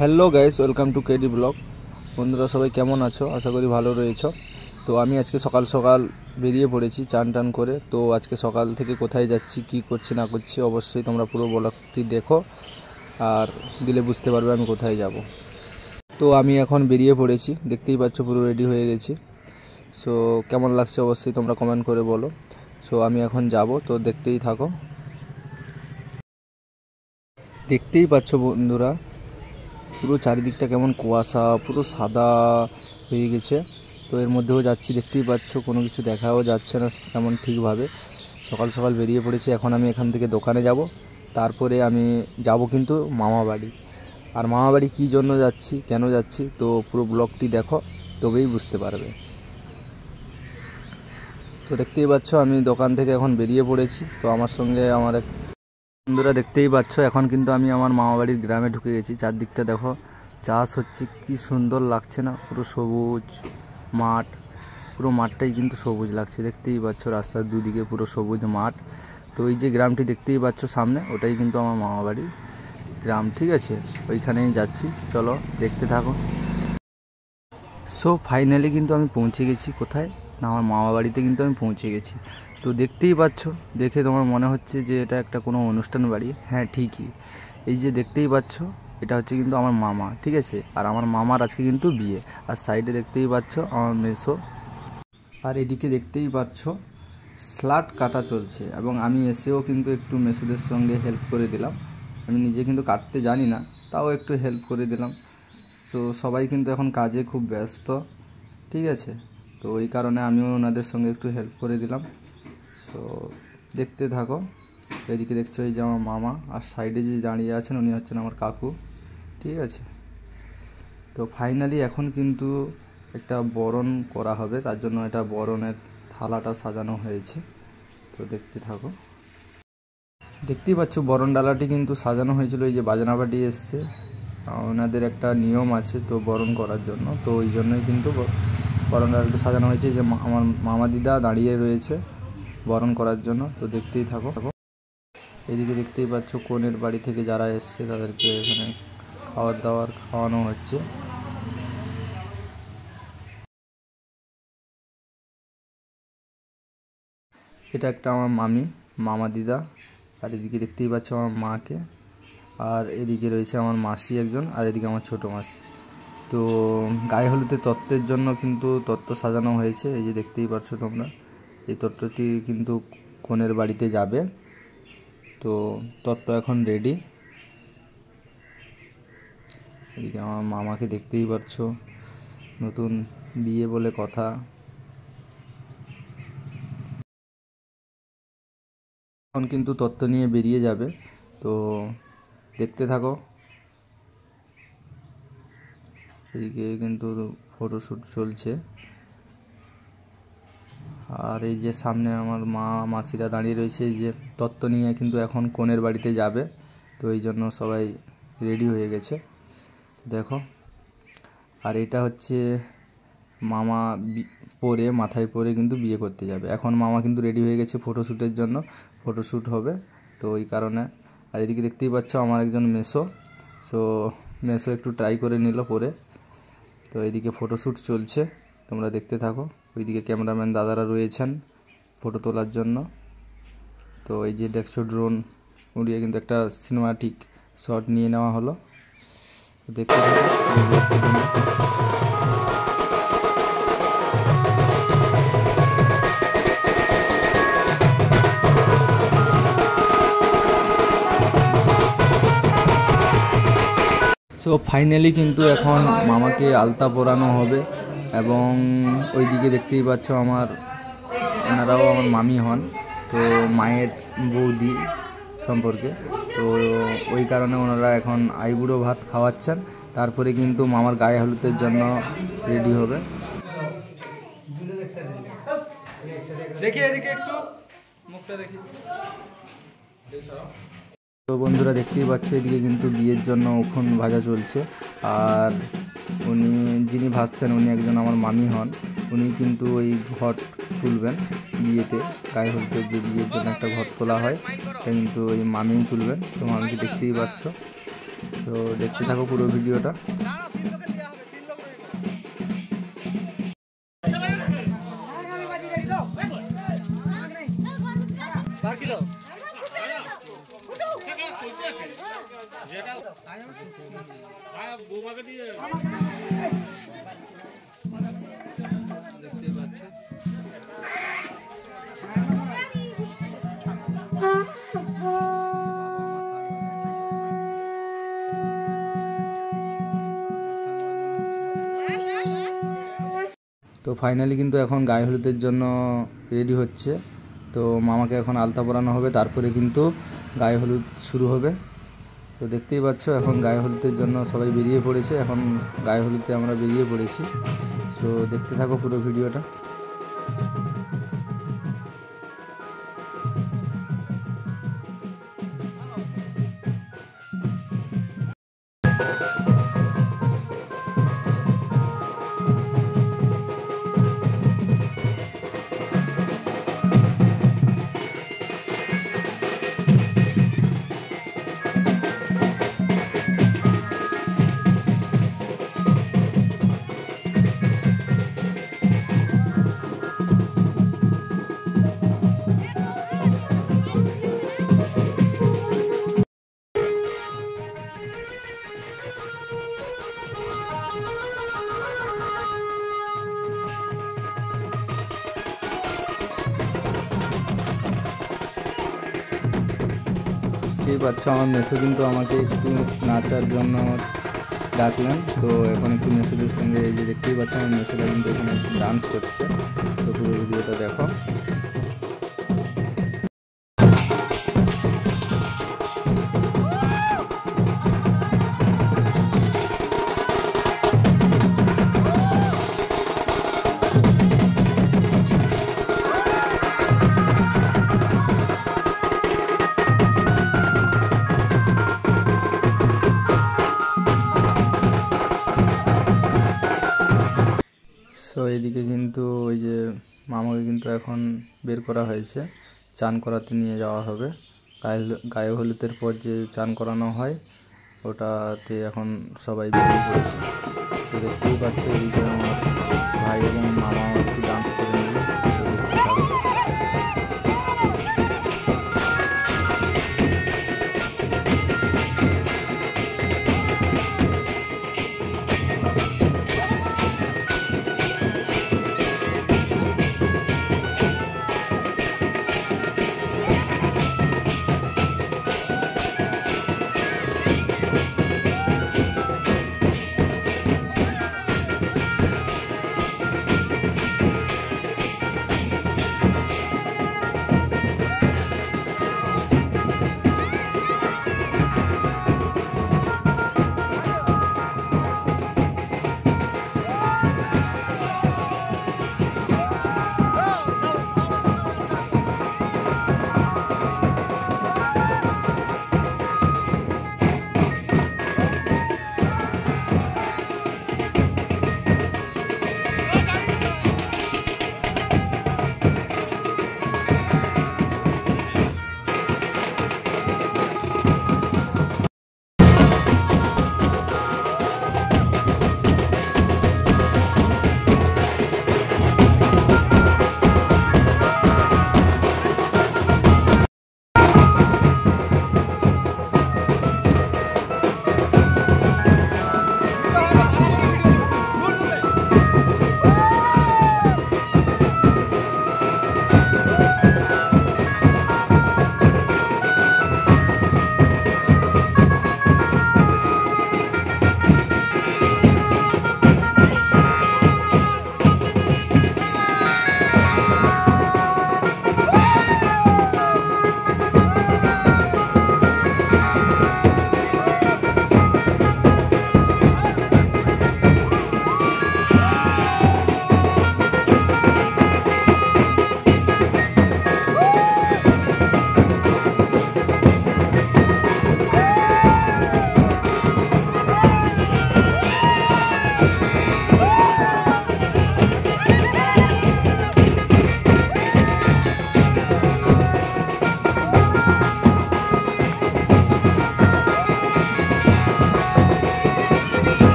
Hello guys, welcome to KD blog. বন্ধুরা সবাই কেমন আছো? আশা করি ভালো রয়েছো। তো আমি আজকে সকাল সকাল বেরিয়ে পড়েছি চান টান করে। তো আজকে সকাল থেকে কোথায় যাচ্ছি, কি করছি না করছি, অবশ্যই তোমরা পুরো ব্লগটি দেখো আর দিলে বুঝতে পারবে আমি কোথায় যাব। তো আমি এখন বেরিয়ে পড়েছি, দেখতেই পাচ্ছ পুরো রেডি হয়ে গেছি। সো কেমন লাগছে অবশ্যই তোমরা কমেন্ট করে বলো। সো আমি এখন যাব, তো দেখতেই থাকো। দেখতেই পাচ্ছ বন্ধুরা পুরো চারিদিকটা কেমন কুয়াশা, পুরো সাদা হয়ে গেছে। তো এর মধ্যেও যাচ্ছি, দেখতেই পাচ্ছ কোনো কিছু দেখাও যাচ্ছে না তেমন ঠিকভাবে। সকাল সকাল বেরিয়ে পড়েছি। এখন আমি এখান থেকে দোকানে যাব, তারপরে আমি যাব কিন্তু মামা বাড়ি। আর মামা বাড়ি কী জন্য যাচ্ছি, কেন যাচ্ছি, তো পুরো ব্লগটি দেখো, তবেই বুঝতে পারবে। তো দেখতেই পাচ্ছ আমি দোকান থেকে এখন বেরিয়ে পড়েছি। তো আমার সঙ্গে আমার এক বন্ধুরা, দেখতেই পাচ্ছ এখন কিন্তু আমি আমার মামাবাড়ির গ্রামে ঢুকে গেছি। চারদিকটা দেখো, চাষ হচ্ছে, কি সুন্দর লাগছে না? পুরো সবুজ মাঠ, পুরো মাঠটাই কিন্তু সবুজ লাগছে। দেখতেই পাচ্ছ রাস্তার দুদিকে পুরো সবুজ মাঠ। তো এই যে গ্রামটি দেখতেই পাচ্ছ সামনে, ওটাই কিন্তু আমার মামাবাড়ির গ্রাম, ঠিক আছে? ওইখানেই যাচ্ছি, চলো দেখতে থাকো। সো ফাইনালি কিন্তু আমি পৌঁছে গেছি। কোথায় না, আমার মামা বাড়িতে কিন্তু আমি পৌঁছে গেছি। তো দেখতেই পাচ্ছ, দেখে তোমার মনে হচ্ছে যে এটা একটা কোনো অনুষ্ঠান বাড়ি। হ্যাঁ ঠিকই, এই যে দেখতেই পাচ্ছ এটা হচ্ছে কিন্তু আমার মামা, ঠিক আছে? আর আমার মামার আজকে কিন্তু বিয়ে। আর সাইডে দেখতেই পাচ্ছ আমার মেসো। আর এদিকে দেখতেই পাচ্ছ স্লাট কাটা চলছে, এবং আমি এসেও কিন্তু একটু মেসোদের সঙ্গে হেল্প করে দিলাম। আমি নিজে কিন্তু কাটতে জানি না, তাও একটু হেল্প করে দিলাম। তো সবাই কিন্তু এখন কাজে খুব ব্যস্ত, ঠিক আছে? তো ওই কারণে আমিও ওনাদের সঙ্গে একটু হেল্প করে দিলাম। সো দেখতে থাকো। এদিকে দেখছো এই যে আমার মামা, আর সাইডে যে দাঁড়িয়ে আছেন উনি হচ্ছেন আমার কাকু, ঠিক আছে? তো ফাইনালি এখন কিন্তু একটা বরণ করা হবে, তার জন্য এটা বরণের থালাটা সাজানো হয়েছে। তো দেখতে থাকো। দেখতেই পাচ্ছ বরণ ডালাটি কিন্তু সাজানো হয়েছিল, এই যে বাজনাবাটি এসছে। ওনাদের একটা নিয়ম আছে তো বরণ করার জন্য, তো ওই জন্যই কিন্তু বরণ ডালাটি সাজানো হয়েছে। যে আমার মামা দিদা দাঁড়িয়ে রয়েছে বরণ করার জন্য। তো দেখতেই থাকো। এদিকে দেখতেই পাচ্ছ কনের বাড়ি থেকে যারা এসছে তাদেরকে এখানে খাবার দাবার খাওয়ানো হচ্ছে। এটা একটা আমার মামি, মামা দিদা। আর এদিকে দেখতেই পাচ্ছ আমার মাকে। আর এদিকে রয়েছে আমার মাসি একজন, আর এদিকে আমার ছোটো মাসি। তো গায়ে হলুদের তত্ত্বের জন্য কিন্তু তত্ত্ব সাজানো হয়েছে, এই যে দেখতেই পাচ্ছ তোমরা। এই তত্ত্বটি কিন্তু কনের বাড়িতে যাবে। তো তত্ত্ব এখন রেডি। এদিকে আমার মামাকে দেখতেই পাচ্ছ, নতুন বিয়ে বলে কথা। এখন কিন্তু তত্ত্ব নিয়ে বেরিয়ে যাবে, তো দেখতে থাকো। এদিকে কিন্তু ফটোশ্যুট চলছে। আর এই যে সামনে আমার মা মাসিরা দাঁড়িয়ে রয়েছে, এই যে তত্ত্ব নিয়ে কিন্তু এখন কনের বাড়িতে যাবে। তো এই জন্য সবাই রেডি হয়ে গেছে, দেখো। আর এটা হচ্ছে মামা পরে, মাথায় পরে কিন্তু বিয়ে করতে যাবে। এখন মামা কিন্তু রেডি হয়ে গেছে ফটোশ্যুটের জন্য, ফটোশ্যুট হবে, তো ওই কারণে। আর এদিকে দেখতেই পাচ্ছ আমার একজন মেসো। সো মেসো একটু ট্রাই করে নিল পরে। তো এদিকে ফটোশ্যুট চলছে, তোমরা দেখতে থাকো। ওইদিকে ক্যামেরাম্যান দাদারা রয়েছেন ফটো তোলার জন্য। তো এই যে দেখছো ড্রোন উড়িয়ে কিন্তু একটা সিনেমাটিক শট নিয়ে নেওয়া হলো, দেখতে থাকো। সো ফাইনালি কিন্তু এখন মামাকে আলতা পরানো হবে, এবং ওইদিকে দেখতেই পাচ্ছ আমার এনারাও আমার মামি হন, তো মায়ের বৌদি সম্পর্কে। তো ওই কারণে ওনারা এখন আইবুড়ো ভাত খাওয়াচ্ছেন, তারপরে কিন্তু মামার গায়ে হলুদের জন্য রেডি হবে। দেখি এদিকে একটু মুখটা দেখি। তো বন্ধুরা দেখতেই পাচ্ছ এদিকে কিন্তু বিয়ের জন্য উখন ভাজা চলছে। আর উনি যিনি ভাজছেন উনি একজন আমার মামি হন। উনি কিন্তু ওই ঘট তুলবেন বিয়েতে, গায়ে হলুদের যে বিয়ের জন্য একটা ঘট তোলা হয়, এটা কিন্তু ওই মামিই তুলবেন। তো মামিকে দেখতেই পাচ্ছ। তো তো দেখতে থাকো পুরো ভিডিওটা। দেখতেই পাচ্ছ তো ফাইনালি কিন্তু এখন গায়ে হলুদের জন্য রেডি হচ্ছে। তো মামাকে এখন আলতা পরানো হবে, তারপরে কিন্তু গায়ে হলুদ শুরু হবে। তো দেখতেই পাচ্ছ এখন গায়ে হলুদের জন্য সবাই বেরিয়ে পড়েছে। এখন গায়ে হলুদে আমরা বেরিয়ে পড়েছি। তো দেখতে থাকো পুরো ভিডিওটা। দেখতেই পাচ্ছ আমার মেসো কিন্তু আমাকে একটু নাচার জন্য ডাকলেন। তো এখন একটু মেসোদের সঙ্গে এই যে দেখতেই পাচ্ছ আমার মেসোরা কিন্তু এখানে ডান্স করছে। তো পুরো ভিডিওটা দেখো। তো এদিকে কিন্তু ওই যে মামাকে কিন্তু এখন বের করা হয়েছে, চান করাতে নিয়ে যাওয়া হবে। গায়ে হলুদের পর যে চান করানো হয় ওটাতে এখন সবাই বেরিয়ে পড়েছে। তো দেখতেই পাচ্ছ এদিকে আমার ভাই এবং মামা একটু ডান্স করে নিল।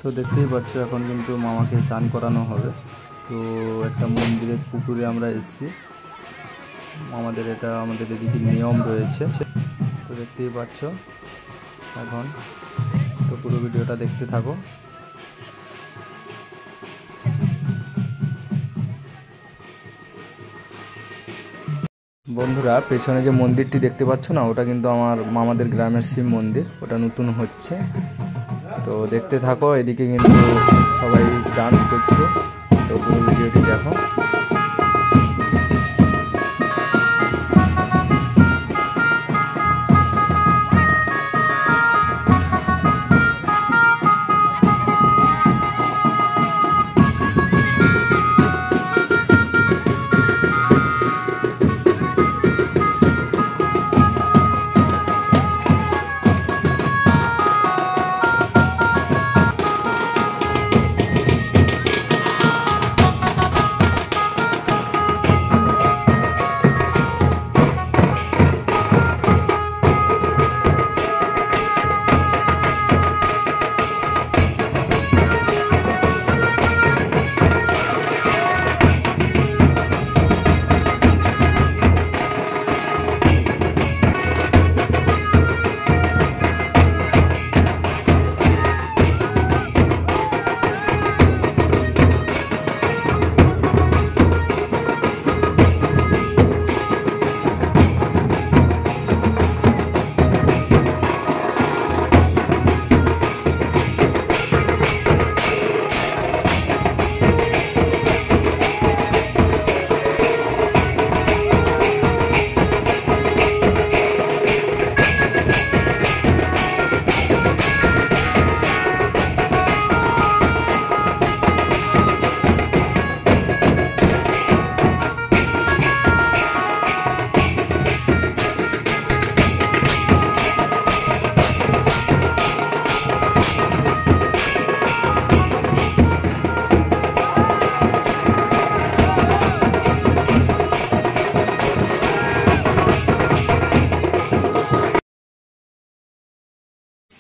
তো দেখতেই পাচ্ছ এখন কিন্তু মামাকে চান করানো হবে। তো একটা মন্দিরের পুকুরে আমরা এসেছি, আমাদের এদিকে নিয়ম রয়েছে। তো দেখতেই পাচ্ছ এখন, তো পুরো ভিডিওটা দেখতে থাকো। বন্ধুরা, পেছনে যে মন্দিরটি দেখতে পাচ্ছ না, ওটা কিন্তু আমার মামাদের গ্রামের শিব মন্দির, ওটা নতুন হচ্ছে। তো দেখতে থাকো, এদিকে কিন্তু সবাই ডান্স করছে। তো পুরো ভিডিওটি দেখো।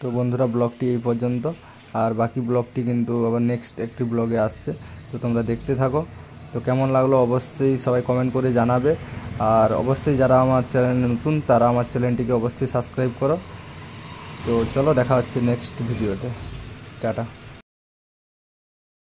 তো বন্ধুরা, ব্লগটি এই পর্যন্ত, আর বাকি ব্লগটি কিন্তু আবার নেক্সট একটি ব্লগে আসছে। তো তোমরা দেখতে থাকো। তো কেমন লাগলো অবশ্যই সবাই কমেন্ট করে জানাবে, আর অবশ্যই যারা আমার চ্যানেলে নতুন তারা আমার চ্যানেলটিকে অবশ্যই সাবস্ক্রাইব করো। তো চলো, দেখা হচ্ছে নেক্সট ভিডিওতে। টাটা।